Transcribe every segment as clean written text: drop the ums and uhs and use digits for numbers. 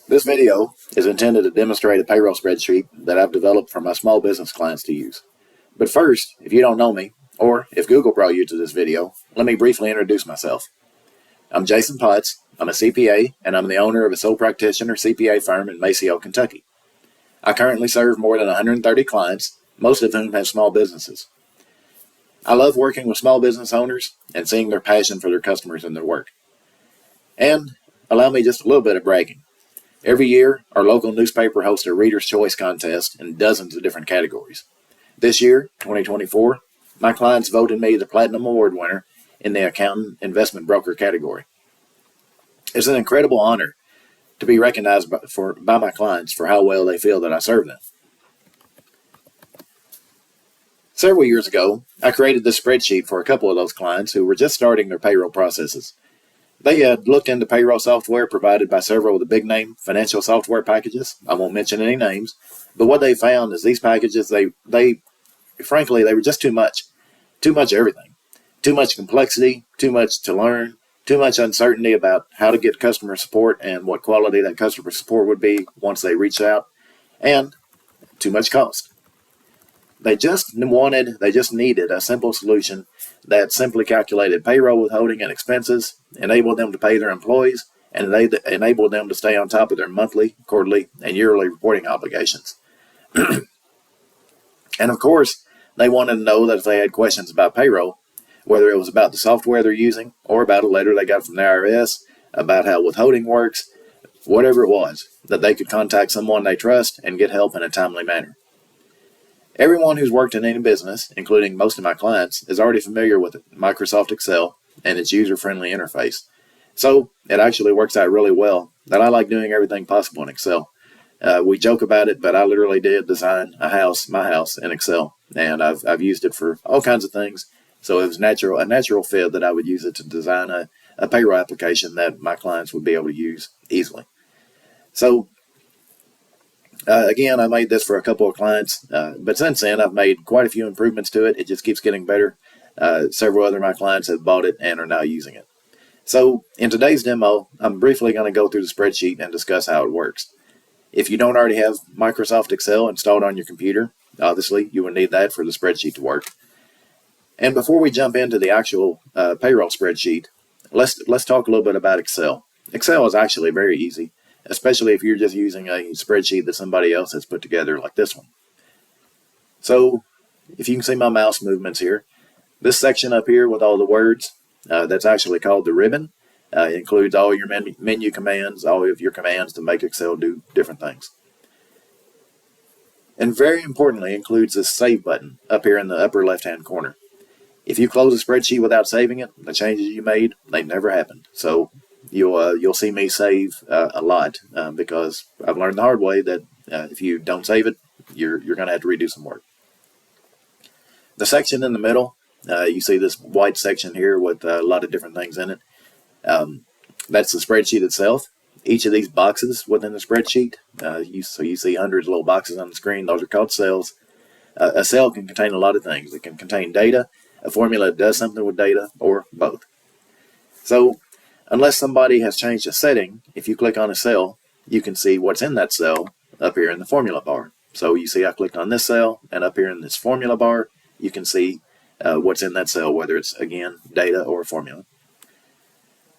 This video is intended to demonstrate a payroll spreadsheet that I've developed for my small business clients to use. But first, if you don't know me, or if Google brought you to this video, let me briefly introduce myself. I'm Jason Potts, I'm a CPA, and I'm the owner of a sole practitioner CPA firm in Maceo, Kentucky. I currently serve more than 130 clients, most of whom have small businesses. I love working with small business owners and seeing their passion for their customers and their work. And allow me just a little bit of bragging. Every year, our local newspaper hosts a Reader's Choice contest in dozens of different categories. This year, 2024, my clients voted me the Platinum Award winner in the Accountant Investment Broker category. It's an incredible honor to be recognized by my clients for how well they feel that I serve them. Several years ago, I created this spreadsheet for a couple of those clients who were just starting their payroll processes. They had looked into payroll software provided by several of the big-name financial software packages. I won't mention any names, but what they found is these packages, frankly, they were just too much. Too much of everything. Too much complexity, too much to learn, too much uncertainty about how to get customer support and what quality that customer support would be once they reach out, and too much cost. They just needed a simple solution that simply calculated payroll withholding and expenses, enabled them to pay their employees, and they enabled them to stay on top of their monthly, quarterly, and yearly reporting obligations. And of course, they wanted to know that if they had questions about payroll, whether it was about the software they're using or about a letter they got from the IRS, about how withholding works, whatever it was, that they could contact someone they trust and get help in a timely manner. Everyone who's worked in any business, including most of my clients, is already familiar with Microsoft Excel and its user-friendly interface. So it actually works out really well that I like doing everything possible in Excel. We joke about it, but I literally did design my house in Excel, and I've used it for all kinds of things. So it was a natural fit that I would use it to design a payroll application that my clients would be able to use easily. So again, I made this for a couple of clients, but since then I've made quite a few improvements to it. It just keeps getting better. Several other of my clients have bought it and are now using it. So in today's demo, I'm briefly going to go through the spreadsheet and discuss how it works. If you don't already have Microsoft Excel installed on your computer, obviously you will need that for the spreadsheet to work. And before we jump into the actual payroll spreadsheet, let's talk a little bit about Excel. Excel is actually very easy, especially if you're just using a spreadsheet that somebody else has put together like this one. So if you can see my mouse movements here, this section up here with all the words, that's actually called the ribbon. It includes all your menu commands, all of your commands to make Excel do different things. And very importantly, includes this save button up here in the upper left-hand corner. If you close a spreadsheet without saving it, the changes you made, they never happened. So you'll see me save a lot because I've learned the hard way that if you don't save it, you're going to have to redo some work. The section in the middle, you see this white section here with a lot of different things in it. That's the spreadsheet itself. Each of these boxes within the spreadsheet, you see hundreds of little boxes on the screen. Those are called cells. A cell can contain a lot of things. It can contain data, a formula that does something with data, or both. So unless somebody has changed a setting, if you click on a cell, you can see what's in that cell up here in the formula bar. So you see I clicked on this cell, and up here in this formula bar, you can see what's in that cell, whether it's, again, data or formula.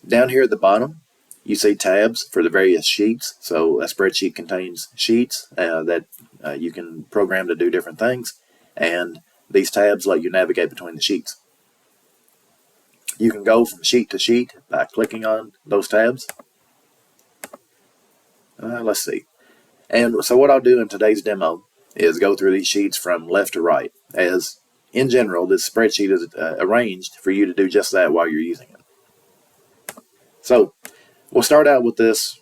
Down here at the bottom, you see tabs for the various sheets. So a spreadsheet contains sheets that you can program to do different things, and these tabs let you navigate between the sheets. You can go from sheet to sheet by clicking on those tabs. Let's see. And so what I'll do in today's demo is go through these sheets from left to right, as in general this spreadsheet is arranged for you to do just that while you're using it. So we'll start out with this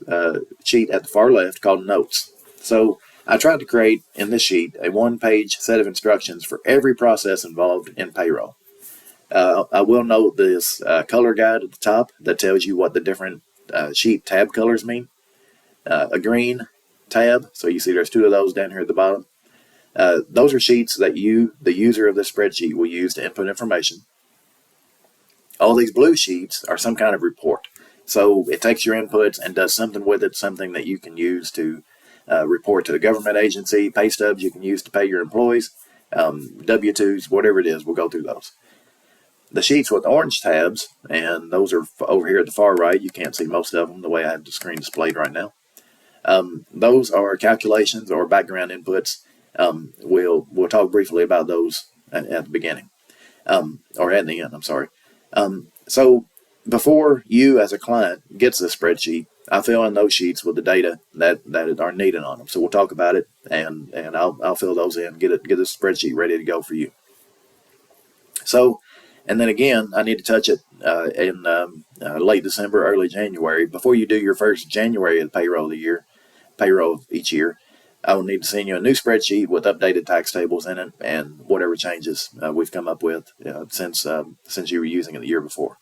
sheet at the far left called Notes. So I tried to create in this sheet a one-page set of instructions for every process involved in payroll. I will note this color guide at the top that tells you what the different sheet tab colors mean. A green tab, so you see there's two of those down here at the bottom. Those are sheets that you, the user of the spreadsheet, will use to input information. All these blue sheets are some kind of report. So it takes your inputs and does something with it, something that you can use to report to the government agency. Paystubs you can use to pay your employees. W-2s, whatever it is, we'll go through those. The sheets with orange tabs, and those are over here at the far right. You can't see most of them the way I have the screen displayed right now. Those are calculations or background inputs. We'll talk briefly about those at the beginning, or at the end, I'm sorry. So before you as a client gets the spreadsheet, I fill in those sheets with the data that are needed on them. So we'll talk about it, and I'll fill those in, get the spreadsheet ready to go for you. So, and then again, I need to touch it in late December, early January. Before you do your first January of the payroll each year, I will need to send you a new spreadsheet with updated tax tables in it and whatever changes we've come up with since you were using it the year before.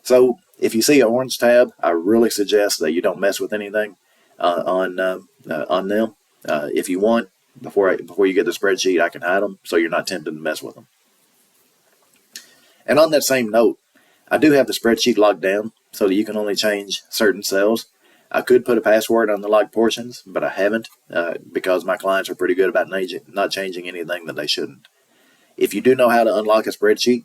So if you see an orange tab, I really suggest that you don't mess with anything on them. If you want, before you get the spreadsheet, I can hide them so you're not tempted to mess with them. And on that same note, I do have the spreadsheet locked down so that you can only change certain cells. I could put a password on the locked portions, but I haven't because my clients are pretty good about not changing anything that they shouldn't. If you do know how to unlock a spreadsheet,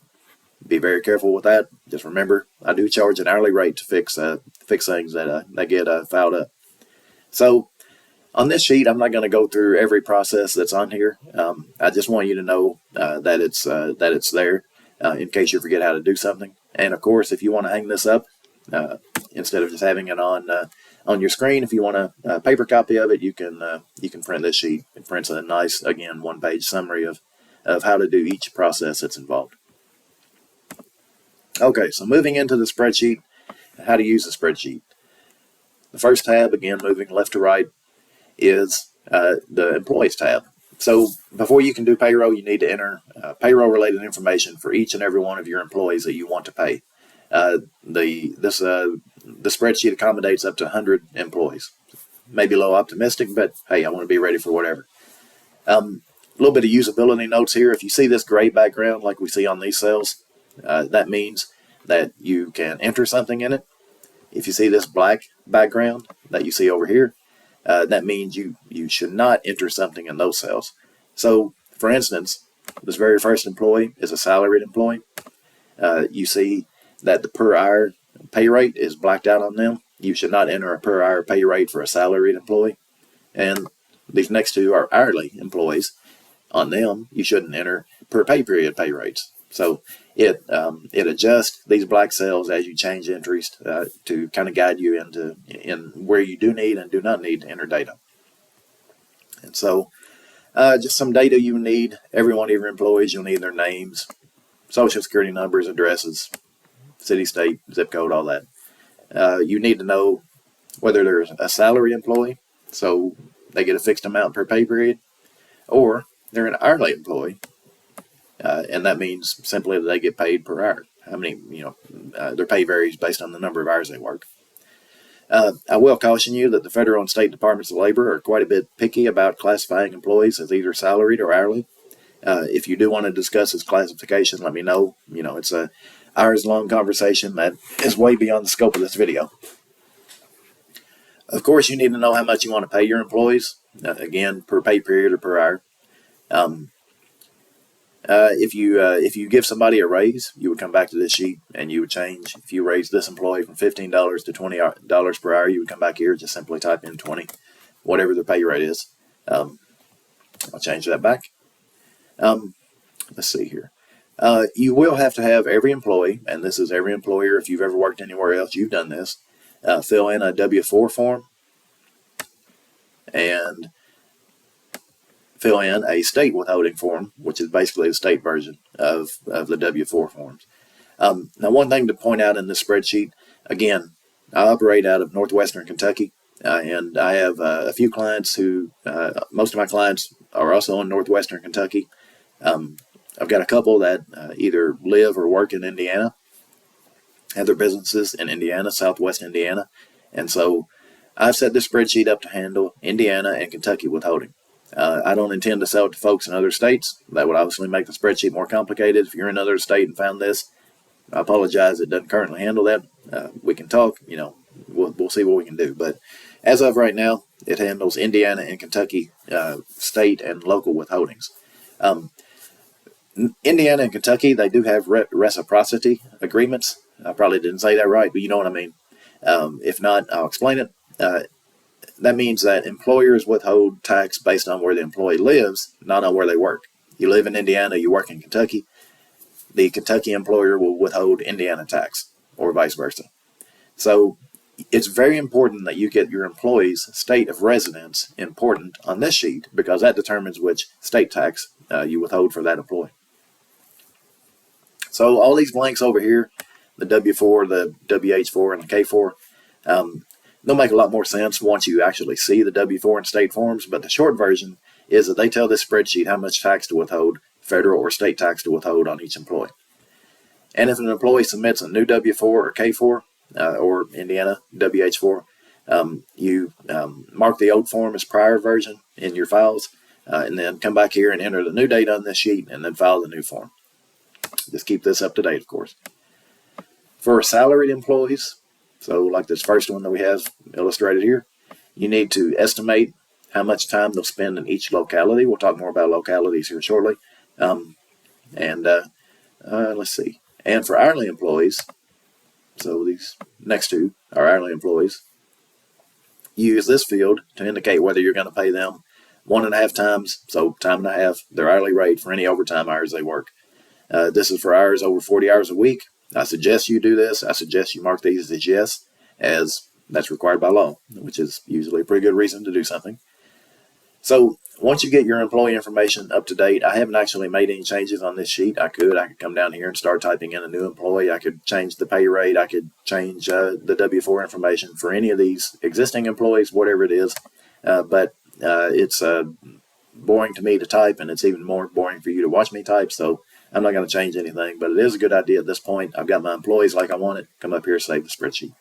be very careful with that. Just remember, I do charge an hourly rate to fix things that get filed up. So on this sheet, I'm not going to go through every process that's on here. I just want you to know that it's there in case you forget how to do something. And of course, if you want to hang this up instead of just having it on your screen, if you want a paper copy of it, you can print this sheet. It prints a nice, again, one-page summary of how to do each process that's involved. Okay, so moving into the spreadsheet, how to use the spreadsheet. The first tab, again, moving left to right, is the Employees tab. So before you can do payroll, you need to enter payroll-related information for each and every one of your employees that you want to pay. The spreadsheet accommodates up to 100 employees. Maybe a little optimistic, but hey, I want to be ready for whatever. A little bit of usability notes here. If you see this gray background like we see on these cells, that means that you can enter something in it. If you see this black background that you see over here, that means you should not enter something in those cells. So, for instance, this very first employee is a salaried employee. You see that the per hour pay rate is blacked out on them. You should not enter a per hour pay rate for a salaried employee. And these next two are hourly employees. On them, you shouldn't enter per pay period pay rates. So it adjusts these black cells as you change entries to kind of guide you in where you do need and do not need to enter data. And so just some data you need. Every one of your employees, you'll need their names, social security numbers, addresses, city, state, zip code, all that. You need to know whether there's a salary employee, so they get a fixed amount per pay period, or they're an hourly employee. And that means simply that they get paid per hour. How many, their pay varies based on the number of hours they work. I will caution you that the federal and state departments of labor are quite a bit picky about classifying employees as either salaried or hourly. If you do want to discuss this classification, let me know. It's a hours-long conversation that is way beyond the scope of this video. Of course, you need to know how much you want to pay your employees. Again, per pay period or per hour. If you give somebody a raise, you would come back to this sheet and you would change. If you raise this employee from $15 to $20 per hour, you would come back here, just simply type in 20, whatever the pay rate is. I'll change that back. Let's see here. You will have to have every employee, and this is every employer, if you've ever worked anywhere else, you've done this, fill in a W-4 form and fill in a state withholding form, which is basically the state version of the W-4 forms. Now, one thing to point out in this spreadsheet, again, I operate out of northwestern Kentucky, and I have a few clients who, most of my clients are also in northwestern Kentucky. I've got a couple that either live or work in Indiana, have their businesses in Indiana, southwest Indiana, and so I've set this spreadsheet up to handle Indiana and Kentucky withholding. I don't intend to sell it to folks in other states. That would obviously make the spreadsheet more complicated. If you're in another state and found this, I apologize. It doesn't currently handle that. We can talk. we'll see what we can do. But as of right now, it handles Indiana and Kentucky state and local withholdings. Indiana and Kentucky, they do have reciprocity agreements. I probably didn't say that right, but you know what I mean. If not, I'll explain it. That means that employers withhold tax based on where the employee lives, not on where they work. You live in Indiana, you work in Kentucky, the Kentucky employer will withhold Indiana tax, or vice versa. So it's very important that you get your employee's state of residence important on this sheet, because that determines which state tax you withhold for that employee. So all these blanks over here, the W4, the WH4, and the K4, they'll make a lot more sense once you actually see the W4 and state forms, but the short version is that they tell this spreadsheet how much tax to withhold, federal or state tax to withhold on each employee. And if an employee submits a new W4 or K4, or Indiana WH4, you mark the old form as prior version in your files, and then come back here and enter the new date on this sheet, and then file the new form. Just keep this up to date, of course. For salaried employees, so like this first one that we have illustrated here, you need to estimate how much time they'll spend in each locality. We'll talk more about localities here shortly. Let's see. And for hourly employees, so these next two are hourly employees, you use this field to indicate whether you're going to pay them 1.5 times, so time and a half, their hourly rate for any overtime hours they work. This is for hours over 40 hours a week. I suggest you do this. I suggest you mark these as yes, as that's required by law, which is usually a pretty good reason to do something. So once you get your employee information up to date, I haven't actually made any changes on this sheet. I could come down here and start typing in a new employee. I could change the pay rate. I could change the W4 information for any of these existing employees, whatever it is. But it's boring to me to type, and it's even more boring for you to watch me type. So I'm not going to change anything, but it is a good idea at this point. I've got my employees like I want it. Come up here, save the spreadsheet.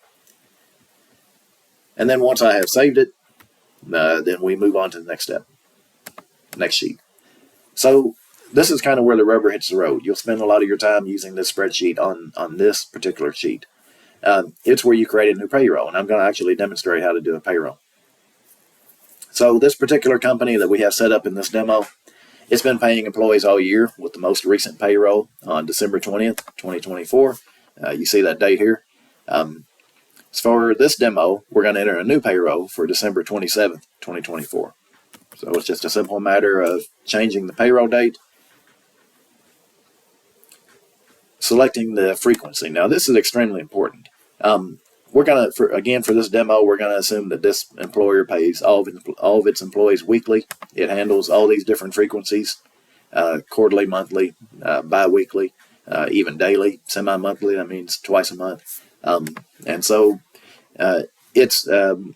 And then once I have saved it, then we move on to the next step, next sheet. So this is kind of where the rubber hits the road. You'll spend a lot of your time using this spreadsheet on this particular sheet. It's where you create a new payroll, and I'm going to actually demonstrate how to do a payroll. So this particular company that we have set up in this demo, it's been paying employees all year with the most recent payroll on December 20th, 2024. You see that date here. So for this demo, we're going to enter a new payroll for December 27th, 2024. So it's just a simple matter of changing the payroll date, selecting the frequency. Now this is extremely important. We're going to, for this demo, we're going to assume that this employer pays all of its employees weekly. It handles all these different frequencies, quarterly, monthly, bi-weekly, even daily, semi-monthly. That means twice a month. And so it's, do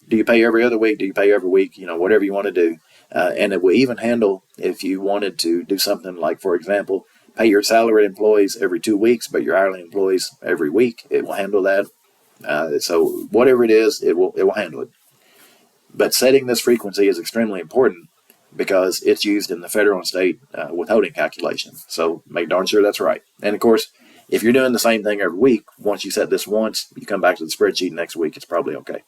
you pay every other week? Do you pay every week? Whatever you want to do. And it will even handle if you wanted to do something like, for example, pay your salaried employees every 2 weeks, but your hourly employees every week. It will handle that. So whatever it is, it will handle it. But setting this frequency is extremely important because it's used in the federal and state withholding calculation. So make darn sure that's right. And of course, if you're doing the same thing every week, once you set this once, you come back to the spreadsheet next week, it's probably okay.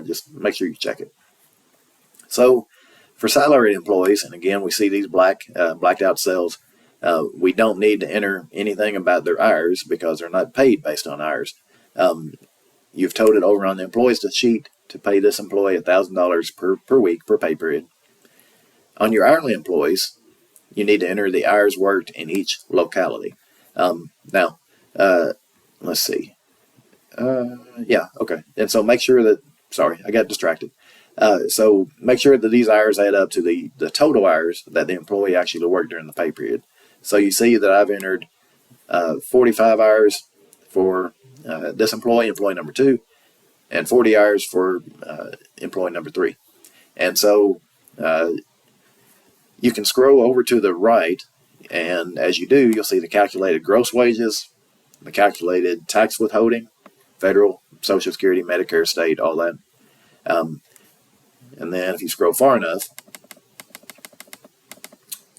Just make sure you check it. So for salaried employees, and again, we see these blacked out cells, we don't need to enter anything about their hours because they're not paid based on hours. You've told it over on the employees sheet to pay this employee $1,000 per week per pay period. On your hourly employees, you need to enter the hours worked in each locality. Now, let's see. Yeah, okay. And so make sure that, sorry, I got distracted. So make sure that these hours add up to the total hours that the employee actually worked during the pay period. So you see that I've entered 45 hours for this employee number 2, and 40 hours for employee number 3. And so you can scroll over to the right, and as you do, you'll see the calculated gross wages, the calculated tax withholding, federal, Social Security, Medicare, state, all that. And then if you scroll far enough,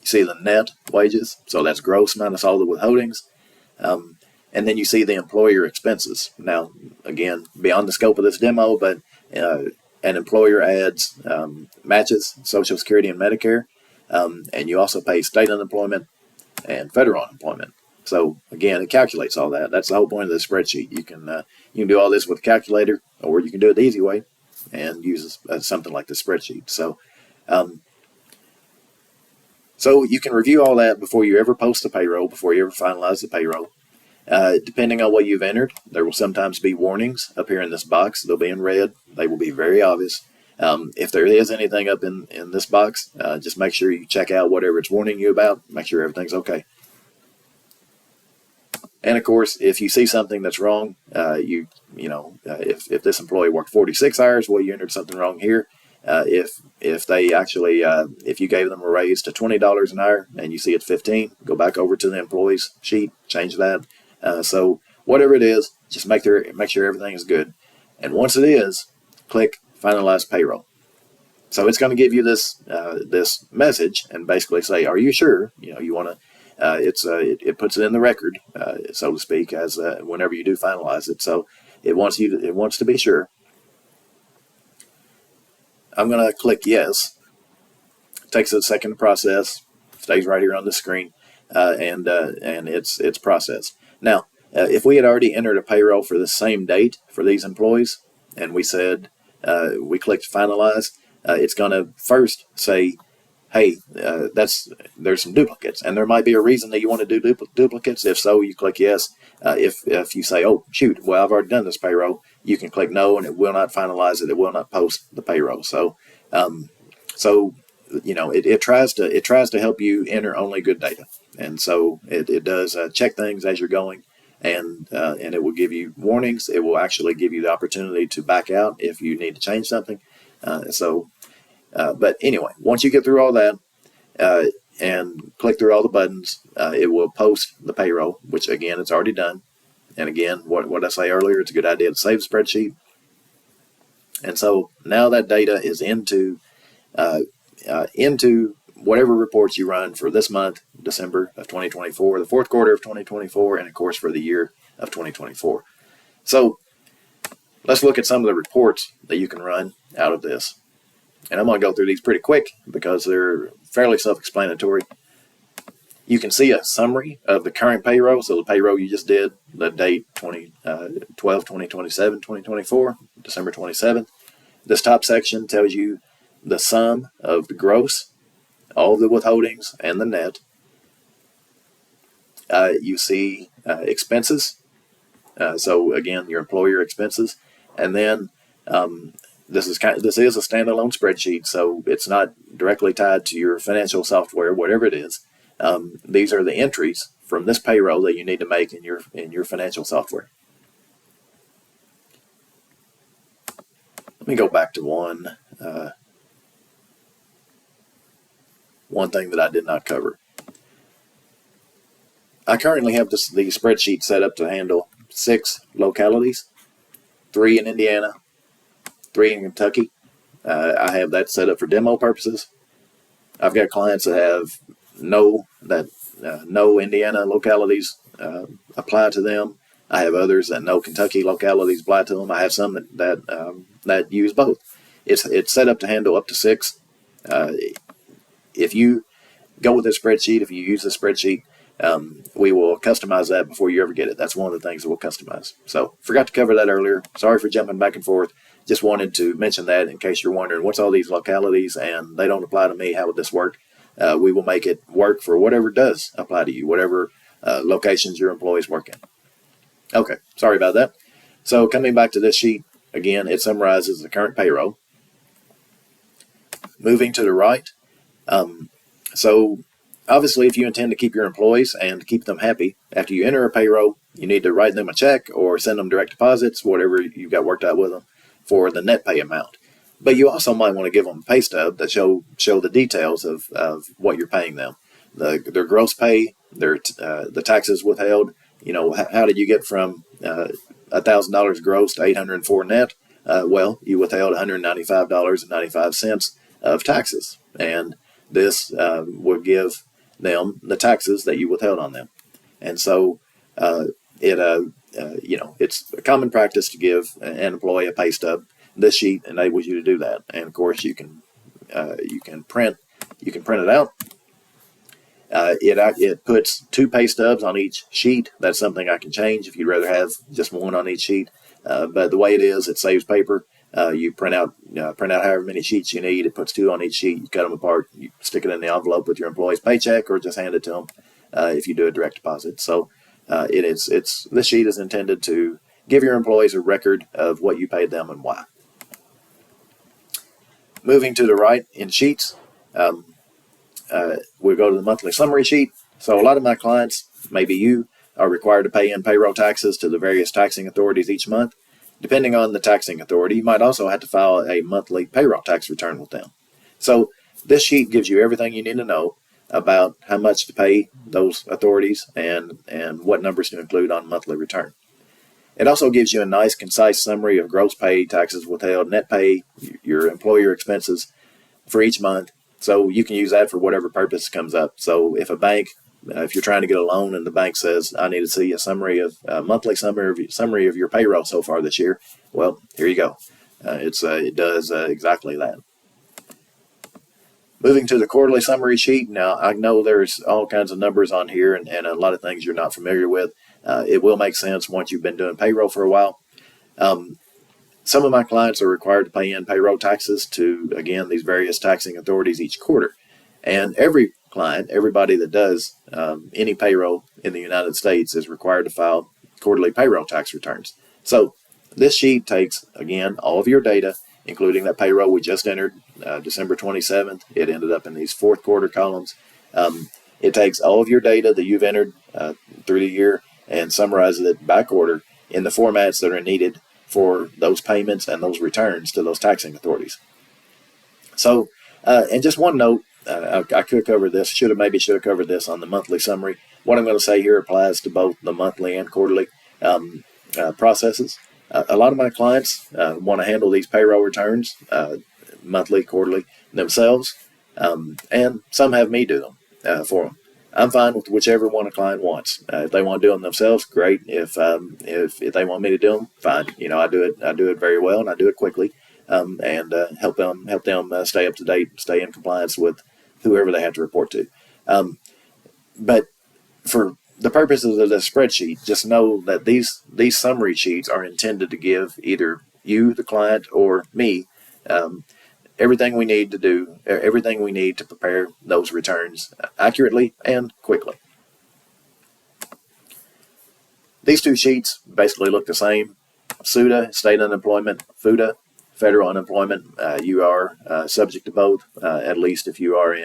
you see the net wages. So that's gross minus all the withholdings. And then you see the employer expenses. Now, again, beyond the scope of this demo, but an employer adds matches Social Security and Medicare, and you also pay state unemployment and federal unemployment. So again, it calculates all that. That's the whole point of the spreadsheet. You can do all this with a calculator, or you can do it the easy way and use something like the spreadsheet. So you can review all that before you ever post the payroll, before you ever finalize the payroll. Depending on what you've entered, there will sometimes be warnings up here in this box. They'll be in red. They will be very obvious. If there is anything up in this box, just make sure you check out whatever it's warning you about. Make sure everything's okay. And of course, if you see something that's wrong, if this employee worked 46 hours, well, you entered something wrong here. If they actually, if you gave them a raise to $20 an hour and you see it's 15, go back over to the employees sheet, change that. So whatever it is, just make sure everything is good. And once it is, click Finalize Payroll. So it's going to give you this message and basically say, "Are you sure? You want to." It puts it in the record, so to speak, as whenever you do finalize it. So it wants to be sure. I'm going to click yes. It takes a second to process. Stays right here on the screen, and it's processed. Now, if we had already entered a payroll for the same date for these employees, and we said we clicked finalize, it's going to first say, hey, there's some duplicates, and there might be a reason that you want to do duplicates. If so, you click yes. If you say, oh shoot, well, I've already done this payroll, you can click no, and it will not finalize it. It will not post the payroll. So it tries to help you enter only good data, and so it does check things as you're going, and it will give you warnings. It will actually give you the opportunity to back out if you need to change something. But anyway, once you get through all that and click through all the buttons, it will post the payroll, which again, it's already done. And again, what I say earlier, it's a good idea to save the spreadsheet. And so now that data is into whatever reports you run for this month, December of 2024, the fourth quarter of 2024, and of course for the year of 2024. So let's look at some of the reports that you can run out of this. And I'm going to go through these pretty quick because they're fairly self-explanatory. You can see a summary of the current payroll. So the payroll you just did, the date 12/20/27, 2024, December 27th. This top section tells you the sum of the gross, all of the withholdings, and the net. You see expenses. So again, your employer expenses. And then this is a standalone spreadsheet, so it's not directly tied to your financial software, whatever it is. These are the entries from this payroll that you need to make in your financial software. Let me go back to one thing that I did not cover. I currently have the spreadsheet set up to handle 6 localities, 3 in Indiana, 3 in Kentucky. I have that set up for demo purposes. I've got clients that have no Indiana localities apply to them. I have others that no Kentucky localities apply to them. I have some that use both. It's set up to handle up to 6. If you go with this spreadsheet, if you use the spreadsheet, we will customize that before you ever get it. That's one of the things that we'll customize. So forgot to cover that earlier. Sorry for jumping back and forth. Just wanted to mention that in case you're wondering what's all these localities and they don't apply to me. How would this work? We will make it work for whatever does apply to you, whatever locations your employees work in. Okay, sorry about that. So coming back to this sheet, again, it summarizes the current payroll. Moving to the right, so obviously if you intend to keep your employees and keep them happy, after you enter a payroll, you need to write them a check or send them direct deposits, whatever you've got worked out with them, for the net pay amount. But you also might want to give them a pay stub that show the details of what you're paying them, their gross pay, the taxes withheld. How did you get from $1,000 gross to $804 net? Well, you withheld $195.95 of taxes, and this would give them the taxes that you withheld on them. And so it's a common practice to give an employee a pay stub. This sheet enables you to do that, and of course you can print it out. It puts 2 pay stubs on each sheet. That's something I can change if you'd rather have just 1 on each sheet. But the way it is, it saves paper. You print out however many sheets you need. It puts 2 on each sheet. You cut them apart. You stick it in the envelope with your employee's paycheck, or just hand it to them if you do a direct deposit. So this sheet is intended to give your employees a record of what you paid them and why. Moving to the right in sheets, we'll go to the monthly summary sheet. So a lot of my clients, maybe you, are required to pay in payroll taxes to the various taxing authorities each month. Depending on the taxing authority, you might also have to file a monthly payroll tax return with them. So this sheet gives you everything you need to know about how much to pay those authorities and what numbers to include on monthly return. It also gives you a nice, concise summary of gross pay, taxes withheld, net pay, your employer expenses for each month. So you can use that for whatever purpose comes up. So if a bank, if you're trying to get a loan and the bank says, I need to see a monthly summary of your payroll so far this year, well, here you go. It does exactly that. Moving to the quarterly summary sheet. Now, I know there's all kinds of numbers on here and a lot of things you're not familiar with. It will make sense once you've been doing payroll for a while. Some of my clients are required to pay in payroll taxes to, again, these various taxing authorities each quarter. And every client, everybody that does any payroll in the United States, is required to file quarterly payroll tax returns. So this sheet takes, again, all of your data, including that payroll we just entered, December 27th. It ended up in these 4th quarter columns. It takes all of your data that you've entered through the year and summarizes it back order in the formats that are needed for those payments and those returns to those taxing authorities. So, and just one note, I could cover this, maybe should have covered this on the monthly summary. What I'm going to say here applies to both the monthly and quarterly processes. A lot of my clients want to handle these payroll returns, monthly, quarterly, themselves, and some have me do them for them. I'm fine with whichever one a client wants. If they want to do them themselves, great. If they want me to do them, fine. I do it very well, and I do it quickly, and help them stay up to date, stay in compliance with whoever they have to report to. But for the purposes of the spreadsheet, just know that these summary sheets are intended to give either you, the client, or me everything we need to prepare those returns accurately and quickly. These 2 sheets basically look the same. SUTA, state unemployment, FUTA, federal unemployment. You are subject to both, at least if you are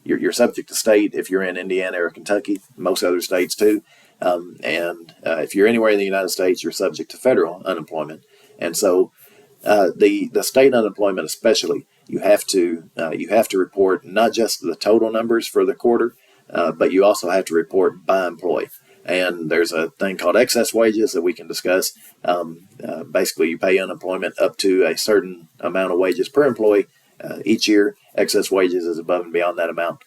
you're subject to state if you're in Indiana or Kentucky, most other states too. And if you're anywhere in the United States, you're subject to federal unemployment. And so the state unemployment especially, you have to report not just the total numbers for the quarter, but you also have to report by employee. And there's a thing called excess wages that we can discuss. Basically, you pay unemployment up to a certain amount of wages per employee each year. Excess wages is above and beyond that amount.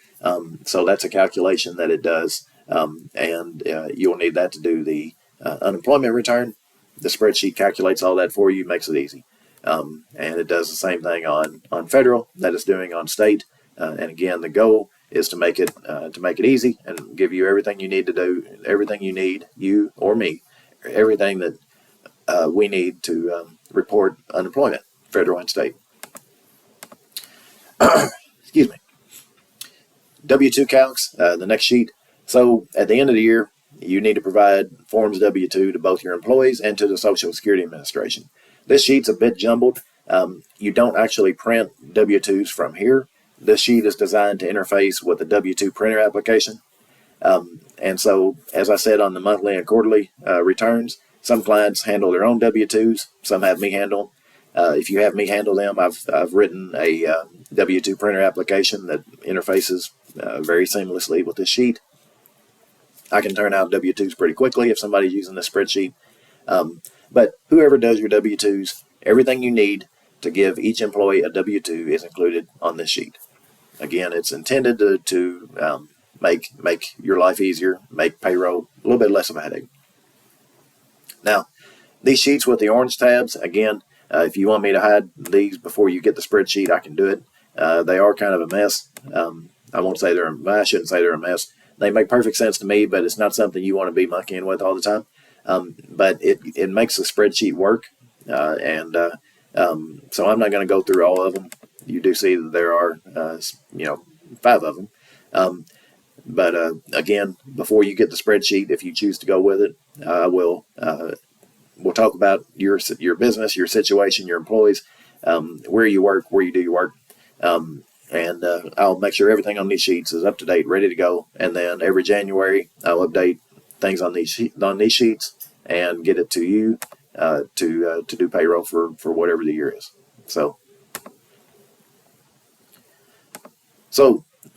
So that's a calculation that it does, and you'll need that to do the unemployment return. The spreadsheet calculates all that for you, makes it easy. And it does the same thing on federal that it's doing on state. And again, the goal is to make it easy and give you everything you need to do, everything you need, you or me, everything that we need to report unemployment, federal and state. Excuse me. W-2 calcs, the next sheet. So at the end of the year, you need to provide Forms W-2 to both your employees and to the Social Security Administration. This sheet's a bit jumbled. You don't actually print W-2s from here. This sheet is designed to interface with the W-2 printer application. And so, as I said on the monthly and quarterly returns, some clients handle their own W-2s. Some have me handle. If you have me handle them, I've written a W-2 printer application that interfaces very seamlessly with this sheet. I can turn out W-2s pretty quickly if somebody's using this spreadsheet. But whoever does your W-2s, everything you need to give each employee a W-2 is included on this sheet. Again, it's intended to make your life easier, make payroll a little bit less of a headache. Now, these sheets with the orange tabs, again, if you want me to hide these before you get the spreadsheet, I can do it. They are kind of a mess. I shouldn't say they're a mess. They make perfect sense to me, but it's not something you want to be monkeying with all the time. But it makes the spreadsheet work. So I'm not going to go through all of them. You do see that there are, 5 of them. But again, before you get the spreadsheet, if you choose to go with it, we'll talk about your business, your situation, your employees, where you work, where you do your work, and I'll make sure everything on these sheets is up to date, ready to go. And then every January, I'll update things on these sheets and get it to you to do payroll for whatever the year is. So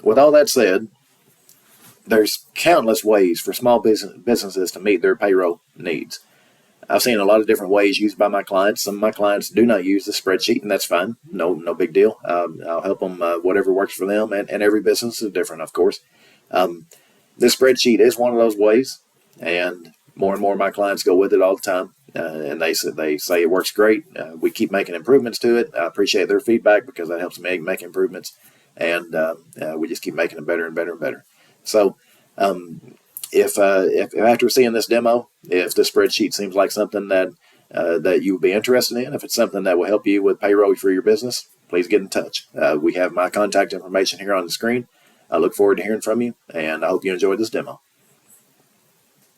with all that said, there's countless ways for small businesses to meet their payroll needs. I've seen a lot of different ways used by my clients. Some of my clients do not use the spreadsheet, and that's fine. No big deal. I'll help them whatever works for them, and every business is different, of course. This spreadsheet is one of those ways, and more of my clients go with it all the time. And they say it works great. We keep making improvements to it. I appreciate their feedback because that helps me make improvements, and we just keep making it better and better and better. So if after seeing this demo, if the spreadsheet seems like something that you would be interested in, if it's something that will help you with payroll for your business, please get in touch. We have my contact information here on the screen. I look forward to hearing from you, and I hope you enjoyed this demo.